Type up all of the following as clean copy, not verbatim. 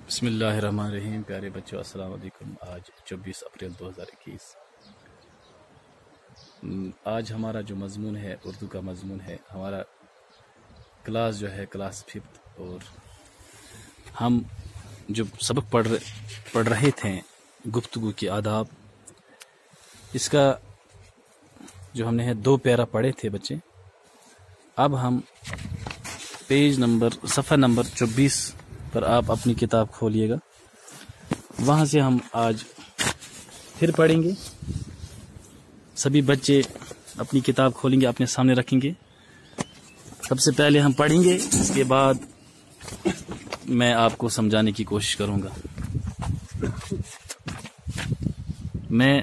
بسم اللہ الرحمن الرحیم۔ پیارے بچوں السلام علیکم۔ آج 24 اپریل 2021۔ آج ہمارا جو مضمون ہے اردو کا مضمون ہے، ہمارا کلاس جو ہے کلاس 5، اور ہم جو سبق پڑھ رہے تھے گفتگو کے آداب، اس کا جو ہم نے 2 پیرا پڑھے تھے بچے۔ اب ہم صفحہ نمبر 24 پر آپ اپنی کتاب کھولیے گا، وہاں سے ہم آج پھر پڑھیں گے۔ سبھی بچے اپنی کتاب کھولیں گے، اپنے سامنے رکھیں گے۔ سب سے پہلے ہم پڑھیں گے، اس کے بعد میں آپ کو سمجھانے کی کوشش کروں گا۔ میں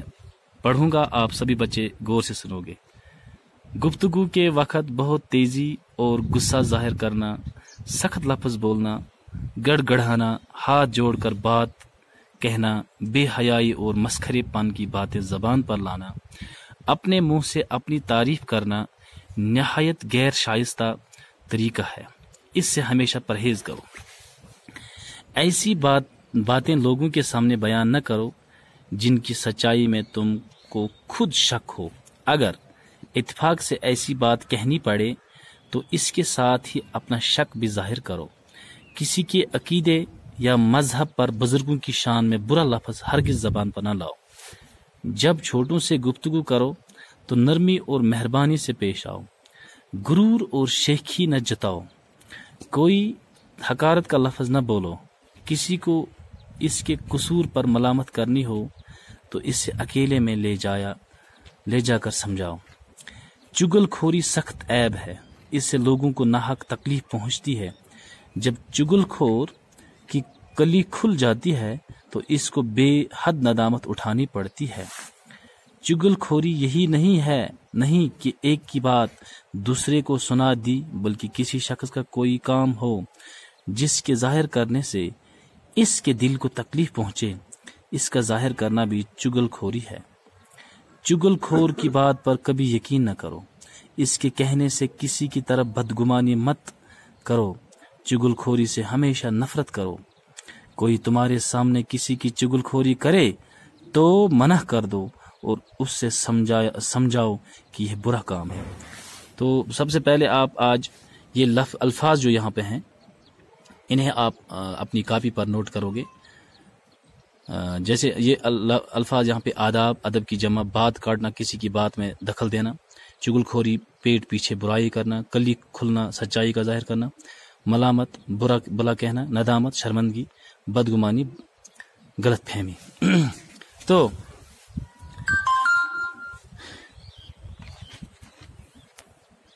پڑھوں گا، آپ سبھی بچے غور سے سنو گے۔ گفتگو کے وقت بہت تیزی اور غصہ ظاہر کرنا، سخت لفظ بولنا، گڑ گڑانا، ہاتھ جوڑ کر بات کہنا، بے حیائی اور مسخرے پن کی باتیں زبان پر لانا، اپنے منہ سے اپنی تعریف کرنا نہایت غیر شائستہ طریقہ ہے۔ اس سے ہمیشہ پرہیز کرو۔ ایسی باتیں لوگوں کے سامنے بیان نہ کرو جن کی سچائی میں تم کو خود شک ہو۔ اگر اتفاق سے ایسی بات کہنی پڑے تو اس کے ساتھ ہی اپنا شک بھی ظاہر کرو۔ کسی کے عقیدے یا مذہب پر بزرگوں کی شان میں برا لفظ ہرگز زبان پر نہ لاؤ۔ جب چھوٹوں سے گفتگو کرو تو نرمی اور مہربانی سے پیش آؤ۔ غرور اور شیخی نہ جتاؤ۔ کوئی حقارت کا لفظ نہ بولو۔ کسی کو اس کے قصور پر ملامت کرنی ہو تو اسے اکیلے میں لے جا کر سمجھاؤ۔ چگل خوری سخت عیب ہے، اس سے لوگوں کو ناحق تکلیف پہنچتی ہے۔ جب چگل خور کی کلی کھل جاتی ہے تو اس کو بے حد ندامت اٹھانی پڑتی ہے۔ چگل خوری یہی نہیں کہ ایک کی بات دوسرے کو سنا دی، بلکہ کسی شخص کا کوئی کام ہو جس کے ظاہر کرنے سے اس کے دل کو تکلیف پہنچے، اس کا ظاہر کرنا بھی چگل خوری ہے۔ چگل خور کی بات پر کبھی یقین نہ کرو، اس کے کہنے سے کسی کی طرف بدگمانی مت کرو۔ چگل خوری سے ہمیشہ نفرت کرو۔ کوئی تمہارے سامنے کسی کی چگل خوری کرے تو منع کر دو اور اس سے سمجھاؤ کہ یہ برا کام ہے۔ تو سب سے پہلے آپ آج یہ الفاظ جو یہاں پہ ہیں، انہیں آپ اپنی کاپی پر نوٹ کرو گے۔ جیسے یہ الفاظ یہاں پہ آداب، ادب کی جمع، بات کاٹنا، کسی کی بات میں دخل دینا، چگل خوری، پیٹ پیچھے برائی کرنا، کلی کھلنا، سچائی کا ظاہر کرنا، ملامت، بلا کہنا، ندامت، شرمندگی، بدگمانی، غلط فہمی۔ تو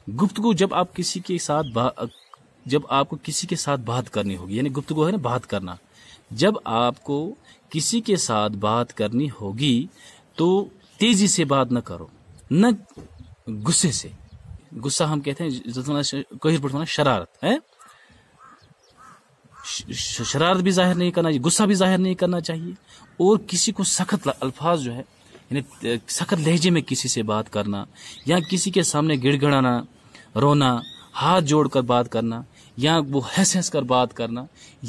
گفتگو جب آپ کو کسی کے ساتھ بات کرنی ہوگی، یعنی گفتگو ہے نا، بات کرنا، جب آپ کو کسی کے ساتھ بات کرنی ہوگی تو تیزی سے بات نہ کرو، نہ غصے سے۔ غصہ ہم کہتے ہیں شرارت ہے، شرارت بھی ظاہر نہیں کرنا چاہیے، غصہ بھی ظاہر نہیں کرنا چاہیے، اور کسی کو سخت الفاظ جو ہے، یعنی سخت لہجے میں کسی سے بات کرنا، یا کسی کے سامنے گڑ گڑانا، رونا، ہاتھ جوڑ کر بات کرنا، یا وہ ہنس کر بات کرنا،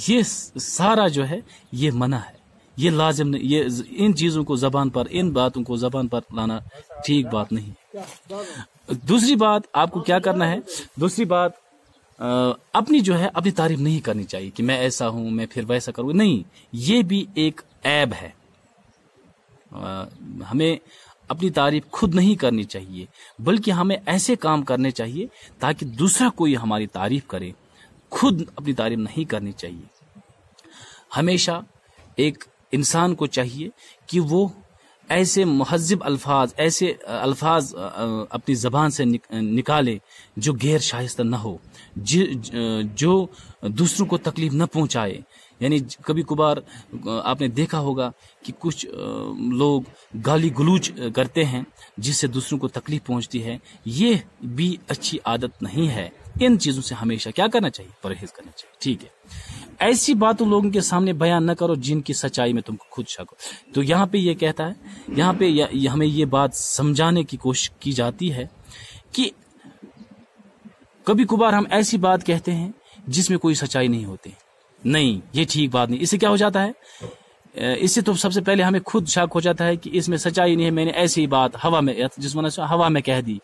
یہ سارا جو ہے یہ منع ہے، یہ لازم نہیں، یہ ان چیزوں کو ان باتوں کو زبان پر لانا ٹھیک بات نہیں۔ دوسری بات آپ کو کیا کرنا ہے، اپنی جو ہے اپنی تعریف نہیں کرنی چاہیے کہ میں ایسا ہوں، میں پھر ویسا کروں، نہیں، یہ بھی ایک عیب ہے۔ ہمیں اپنی تعریف خود نہیں کرنی چاہیے، بلکہ ہمیں ایسے کام کرنے چاہیے تاکہ دوسرا کوئی ہماری تعریف کرے، خود اپنی تعریف نہیں کرنی چاہیے۔ ہمیشہ ایک انسان کو چاہیے کہ وہ ایسے مہذب الفاظ اپنی زبان سے نکالے جو غیر شائستہ نہ ہو، جو دوسروں کو تکلیف نہ پہنچائے۔ یعنی کبھی کبھار آپ نے دیکھا ہوگا کہ کچھ لوگ گالی گلوچ کرتے ہیں جس سے دوسروں کو تکلیف پہنچتی ہے، یہ بھی اچھی عادت نہیں ہے۔ ان چیزوں سے ہمیشہ کیا کرنا چاہیے، پرہیز کرنا چاہیے، ٹھیک ہے۔ ایسی باتوں لوگوں کے سامنے بیان نہ کرو جن کی سچائی میں تم کو خود شک ہو۔ تو یہاں پہ یہ کہتا ہے، یہاں پہ ہمیں یہ بات سمجھانے کی کوشش کی جاتی ہے کہ کبھی کبھار ہم ایسی بات کہتے ہیں جس میں کوئی سچائی نہیں ہوتی، نہیں یہ ٹھیک بات نہیں. اس سے کیا ہو جاتا ہے؟ اس سے تو سب سے پہلے ہمیں خود شک ہو جاتا ہے کہ اس میں سچائی نہیں ہے، میں نے ایسی بات ہوا میں کہہ دی.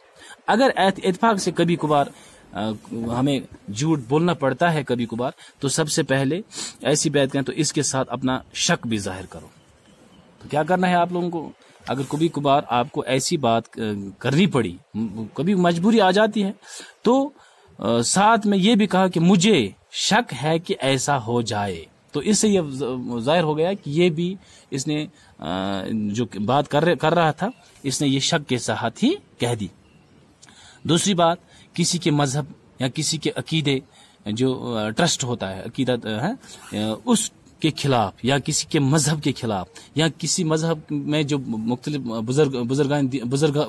اگر اتفاق سے کبھی کبھار ہمیں جھوٹ بولنا پڑتا ہے کبھی کبھار، تو سب سے پہلے ایسی بات کریں تو اس کے ساتھ اپنا شک بھی ظاہر کرو. تو کیا کرنا ہے آپ لوگوں کو؟ اگر کبھی کبھار آپ کو ایسی بات کرنی پڑی، کبھی مجبوری آ جاتی ہے، تو ساتھ میں یہ بھی کہا کہ مجھے شک ہے کہ ایسا ہو جائے. تو اس سے یہ ظاہر ہو گیا کہ یہ بھی اس نے جو بات کر رہا تھا، اس نے یہ شک کے ساتھ ہی کہہ دی. دوسری بات، کسی کے مذہب یا کسی کے عقیدے جو ٹرسٹ ہوتا ہے، عقیدت ہے، اس کے خلاف یا کسی کے مذہب کے خلاف یا کسی مذہب میں جو مختلف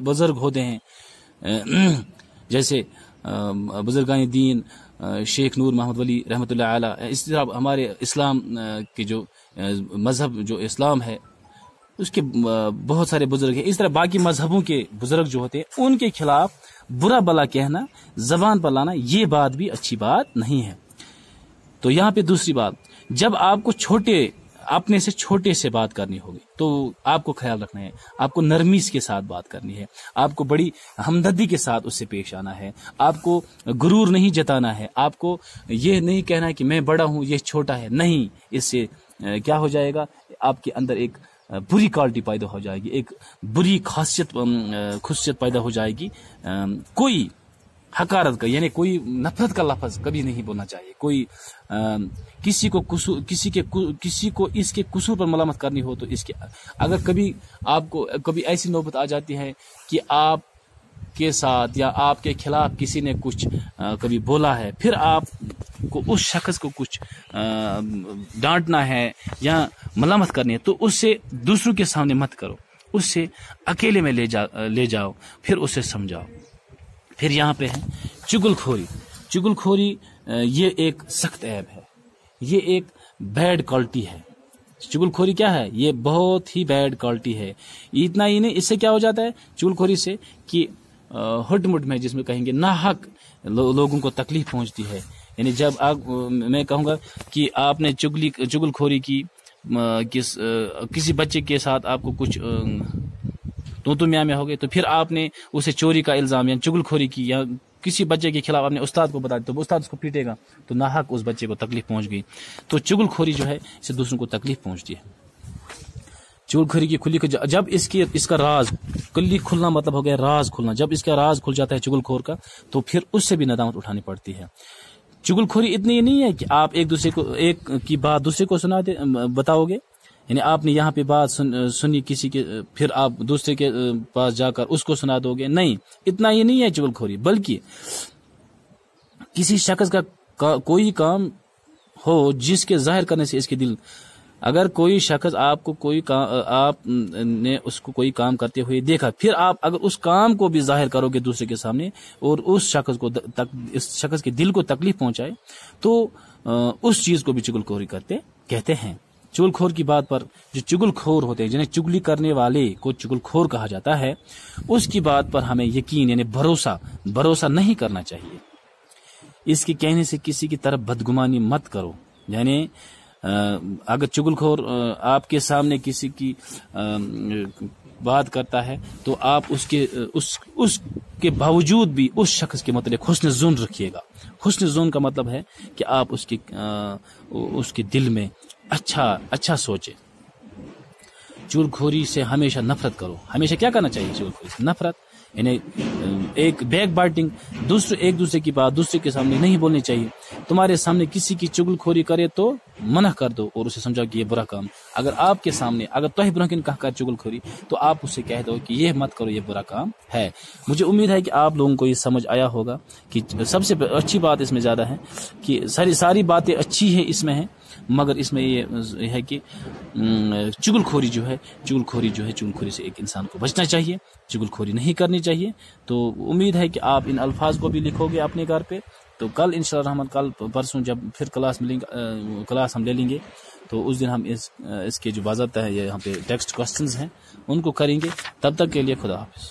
بزرگ ہوتے ہیں، جیسے بزرگان دین شیخ نور محمد ولی رحمۃ اللہ علیہ، اس طرح ہمارے اسلام کے جو مذہب جو اسلام ہے اس کے بہت سارے بزرگ ہیں. اس طرح باقی مذہبوں کے بزرگ جو ہوتے ہیں ان کے خلاف برا بلا کہنا، زبان پر لانا، یہ بات بھی اچھی بات نہیں ہے. تو یہاں پہ دوسری بات، جب آپ کو اپنے سے چھوٹے سے بات کرنی ہوگی تو آپ کو خیال رکھنا ہے، آپ کو نرمی کے ساتھ بات کرنی ہے، آپ کو بڑی ہمدردی کے ساتھ اس سے پیش آنا ہے، آپ کو غرور نہیں جتانا ہے، آپ کو یہ نہیں کہنا ہے کہ میں بڑا ہوں یہ چھوٹا ہے. نہیں، اس سے کیا ہو جائے گا؟ آپ کے اندر ایک بری کوالٹی پیدا ہو جائے گی، ایک بری خصوصیت پیدا ہو جائے گی. کوئی حقارت کا یعنی کوئی نفرت کا لفظ کبھی نہیں بولنا چاہیے. کوئی کسی کو اس کے قصور پر ملامت کرنی ہو تو اگر کبھی آپ کو کبھی ایسی نوبت آ جاتی ہے کہ آپ کے ساتھ یا آپ کے خلاف کسی نے کچھ کبھی بولا ہے، پھر آپ کو اس شخص کو کچھ ڈانٹنا ہے یا ملامت کرنی ہے، تو اس سے دوسروں کے سامنے مت کرو، اس سے اکیلے میں لے جاؤ، پھر اسے سمجھاؤ. پھر یہاں پہ ہے چگل خوری. یہ ایک سخت عیب ہے، یہ ایک بیڈ کوالٹی ہے. چگل خوری کیا ہے؟ یہ بہت ہی بیڈ کوالٹی ہے. اتنا ہی نہیں، اس سے کیا ہو جاتا ہے چگل خوری سے کہ ہٹ مٹ میں جس میں کہیں گے ناحق لوگوں کو تکلیف پہنچتی ہے. یعنی جب میں کہوں گا کہ آپ نے چگل خوری کی، کسی بچے کے ساتھ آپ کو کچھ تو میاں میں ہو گئے، تو پھر آپ نے اسے چوری کا الزام یا چگل خوری کی، یا کسی بچے کے خلاف آپ نے استاد کو بتا دیا تو استاد اس کو پیٹے گا، تو ناحق اس بچے کو تکلیف پہنچ گئی. تو چگل خوری جو ہے اس سے دوسروں کو تکلیف پہنچتی ہے. چگل خوری کی کھلی جب اس کا راز کلی کھلنا مطلب ہو گیا راز کھلنا. جب اس کا راز کھل جاتا ہے چگل خور کا، تو پھر اس سے بھی ندامت اٹھانی پڑتی ہے. چگل خوری اتنی نہیں ہے کہ آپ ایک کی بات دوسرے کو بتاؤ گے، یعنی آپ نے یہاں پہ بات سنی کسی کے، پھر آپ دوسرے کے پاس جا کر اس کو سنا دو گے. نہیں، اتنا یہ نہیں ہے چگل خوری، بلکہ کسی شخص کا کوئی کام ہو جس کے ظاہر کرنے سے اس کے دل، اگر کوئی شخص آپ نے اس کو کوئی کام کرتے ہوئے دیکھا، پھر آپ اگر اس کام کو بھی ظاہر کرو گے دوسرے کے سامنے اور اس شخص کے دل کو تکلیف پہنچائے، تو اس چیز کو بھی چگل خوری کہتے ہیں. چگل خور کی بات پر جو چگل خور ہوتے ہیں، جنہیں چگلی کرنے والے کو چگل خور کہا جاتا ہے، اس کی بات پر ہمیں یقین یعنی بھروسہ نہیں کرنا چاہیے. اس کے کہنے سے کسی کی طرف بدگمانی مت کرو. یعنی اگر چگل خور آپ کے سامنے کسی کی بات کرتا ہے تو آپ اس کے باوجود بھی اس شخص کے متعلق حسن ظن رکھیے گا. حسن ظن کا مطلب ہے کہ آپ اس کے دل میں اچھا سوچے. چگل خوری سے ہمیشہ نفرت کرو. ہمیشہ کیا کرنا چاہیے چگل خوری سے؟ نفرت. یعنی ایک بیک بائٹنگ، ایک دوسرے کی بات دوسرے کے سامنے نہیں بولنی چاہیے. تمہارے سامنے کسی کی چگل خوری کرے تو منع کر دو اور اسے سمجھاؤ کہ یہ برا کام. اگر آپ کے سامنے اگر توہ برہنکن کہا کر چگل خوری، تو آپ اسے کہہ دو کہ یہ مت کرو، یہ برا کام ہے. مجھے امید ہے کہ آپ لوگوں کو یہ سمجھ آیا ہوگا کہ سب سے اچھی بات اس میں زیادہ ہے کہ ساری باتیں اچھی ہیں اس میں ہیں، مگر اس میں یہ ہے کہ چگل خوری سے ایک انسان کو بچنا چاہیے، چگل خوری نہیں کرنی چاہیے. تو امید ہے کہ آپ ان الفاظ کو بھی لکھو گے اپنے گھر پہ. تو کل انشاءاللہ الرحمن، کل پرسوں جب پھر کلاس ہم لے لیں گے، تو اس دن ہم اس کے جو باضابطہ ہے یہاں پہ ٹیکسٹ کوسچنز ہیں ان کو کریں گے. تب تک کے لیے خدا حافظ.